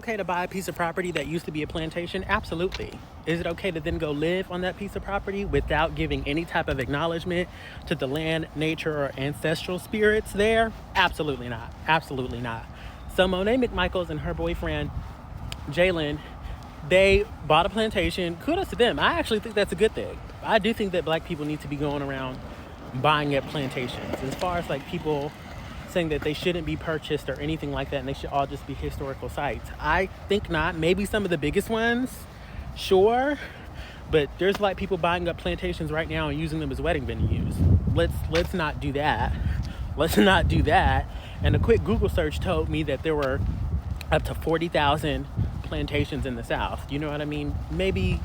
okay to buy a piece of property that used to be a plantation? Absolutely. Is it okay to then go live on that piece of property without giving any type of acknowledgement to the land, nature, or ancestral spirits there? Absolutely not. Absolutely not. So Monet McMichaels and her boyfriend, Jalen, they bought a plantation. Kudos to them. I actually think that's a good thing. I do think that black people need to be going around buying up plantations. As far as like people saying that they shouldn't be purchased or anything like that and they should all just be historical sites, I think not. Maybe some of the biggest ones, sure, but there's like people buying up plantations right now and using them as wedding venues. Let's not do that. Let's not do that. And a quick Google search told me that there were up to 40,000 plantations in the South. You know what I mean? Maybe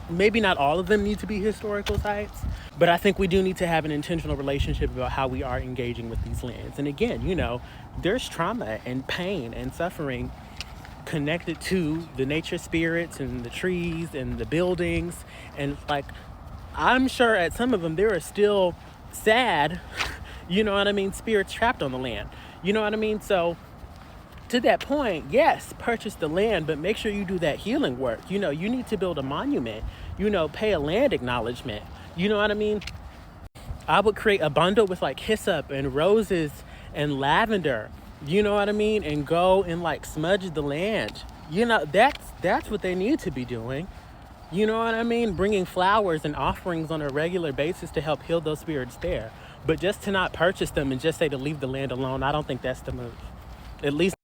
not all of them need to be historical sites, but I think we do need to have an intentional relationship about how we are engaging with these lands. And again, you know, there's trauma and pain and suffering connected to the nature spirits and the trees and the buildings. And like, I'm sure at some of them there are still sad, you know what I mean, spirits trapped on the land. You know what I mean? So to that point, yes, purchase the land, but make sure you do that healing work. You know, you need to build a monument, you know, pay a land acknowledgement. You know what I mean? I would create a bundle with like hyssop and roses and lavender, you know what I mean? And go and like smudge the land. You know, that's what they need to be doing. You know what I mean? Bringing flowers and offerings on a regular basis to help heal those spirits there. But just to not purchase them and just say to leave the land alone, I don't think that's the move. At least